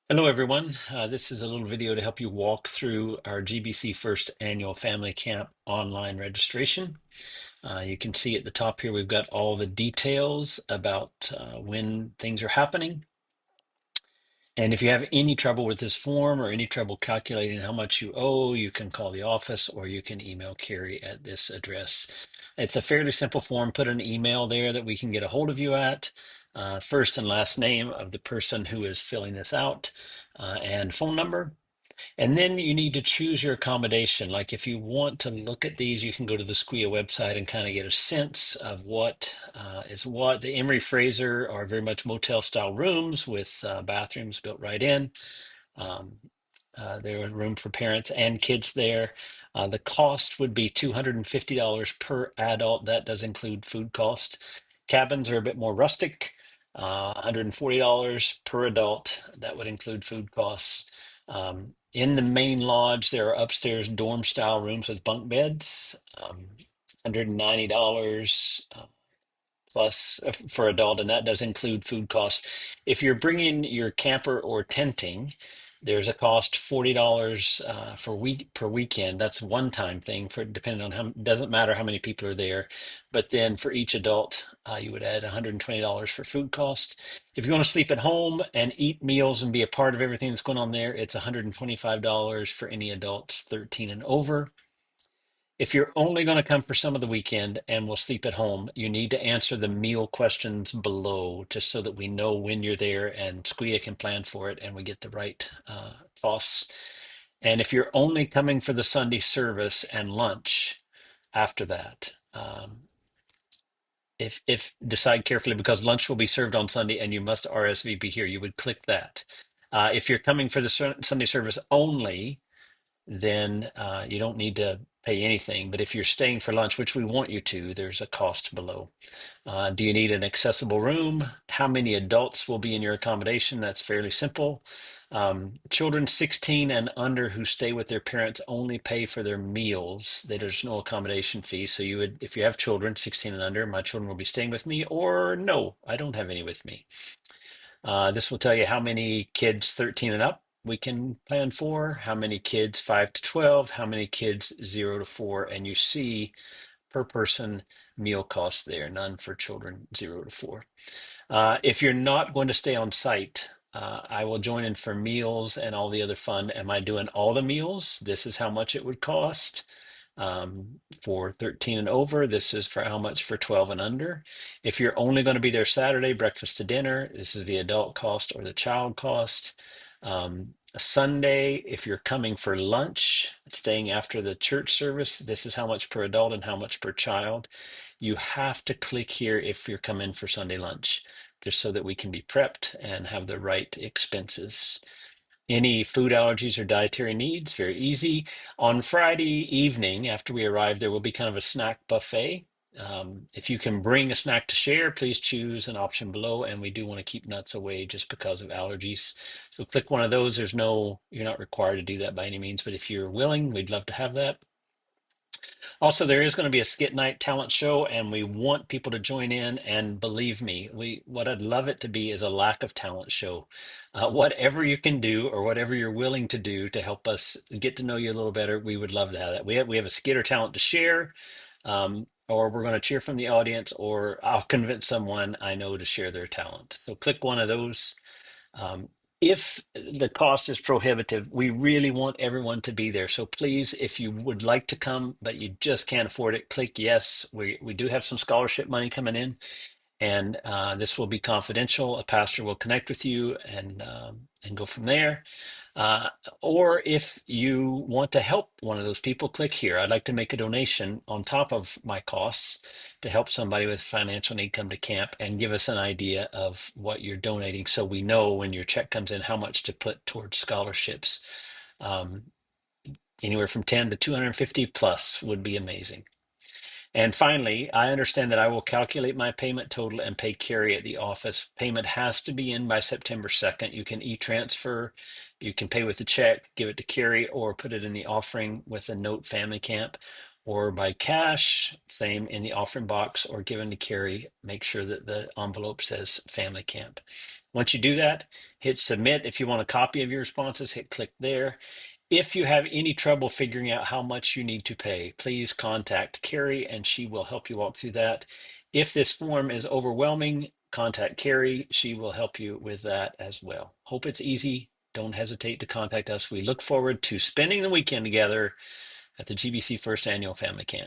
Hello, everyone. This is a little video to help you walk through our GBC First Annual Family Camp online registration. You can see at the top here, we've got all the details about when things are happening. And if you have any trouble with this form or any trouble calculating how much you owe, you can call the office or you can email Carrie at this address. It's a fairly simple form. Put an email there that we can get a hold of you at, first and last name of the person who is filling this out, and phone number. And then you need to choose your accommodation. Like if you want to look at these, you can go to the SQUIA website and kind of get a sense of what is what. The Emery Fraser are very much motel style rooms with bathrooms built right in. Um, there is room for parents and kids there. The cost would be $250 per adult. That does include food cost. Cabins are a bit more rustic, $140 per adult. That would include food costs. In the main lodge, there are upstairs dorm style rooms with bunk beds, $190 plus for adult, and that does include food costs. If you're bringing your camper or tenting, there's a cost $40 for week per weekend. That's a one-time thing for depending on how, doesn't matter how many people are there. But then for each adult, you would add $120 for food cost. If you want to sleep at home and eat meals and be a part of everything that's going on there, it's $125 for any adults 13 and over. If you're only going to come for some of the weekend and will sleep at home, you need to answer the meal questions below just so that we know when you're there and SQUIA can plan for it and we get the right costs. And if you're only coming for the Sunday service and lunch after that, if decide carefully because lunch will be served on Sunday and you must RSVP here, you would click that. If you're coming for the Sunday service only, then you don't need to pay anything. But if you're staying for lunch, which we want you to, there's a cost below. Do you need an accessible room? How many adults will be in your accommodation? That's fairly simple. Children 16 and under who stay with their parents only pay for their meals. There's no accommodation fee. So you would, if you have children 16 and under, my children will be staying with me, or no, I don't have any with me. This will tell you how many kids 13 and up we can plan for, how many kids 5 to 12, how many kids 0 to 4, and you see per person meal costs there, none for children 0 to 4. If you're not going to stay on site, I will join in for meals and all the other fun. Am I doing all the meals? This is how much it would cost. For 13 and over, this is for how much for 12 and under. If you're only going to be there Saturday, breakfast to dinner, this is the adult cost or the child cost. Sunday, if you're coming for lunch, staying after the church service, this is how much per adult and how much per child. You have to click here if you're coming for Sunday lunch, just so that we can be prepped and have the right expenses. Any food allergies or dietary needs, very easy. On Friday evening, after we arrive, there will be kind of a snack buffet. If you can bring a snack to share, please choose an option below. And we do want to keep nuts away just because of allergies. So click one of those. You're not required to do that by any means, but if you're willing, we'd love to have that. Also, there is going to be a skit night talent show, and we want people to join in. And believe me, what I'd love it to be is a lack of talent show. Whatever you can do, or whatever you're willing to do to help us get to know you a little better, we would love to have that. We have a skit or talent to share, or we're going to cheer from the audience, or I'll convince someone I know to share their talent. So click one of those. If the cost is prohibitive, we really want everyone to be there. So please, if you would like to come, but you just can't afford it, click yes. We do have some scholarship money coming in, and this will be confidential. A pastor will connect with you and go from there. Uh, or if you want to help one of those people, click here. I'd like to make a donation on top of my costs to help somebody with financial need come to camp, and give us an idea of what you're donating so we know when your check comes in how much to put towards scholarships. Um, Anywhere from 10 to 250 plus would be amazing. And finally, I understand that I will calculate my payment total and pay Carrie at the office. Payment has to be in by September 2nd. You can e-transfer, you can pay with a check, give it to Carrie, or put it in the offering with a note family camp. or by cash, same in the offering box, or given to Carrie. Make sure that the envelope says family camp. Once you do that, hit submit. If you want a copy of your responses, hit click there. If you have any trouble figuring out how much you need to pay, please contact Carrie and she will help you walk through that. If this form is overwhelming, contact Carrie. She will help you with that as well. Hope it's easy. Don't hesitate to contact us. We look forward to spending the weekend together at the GBC First Annual Family Camp.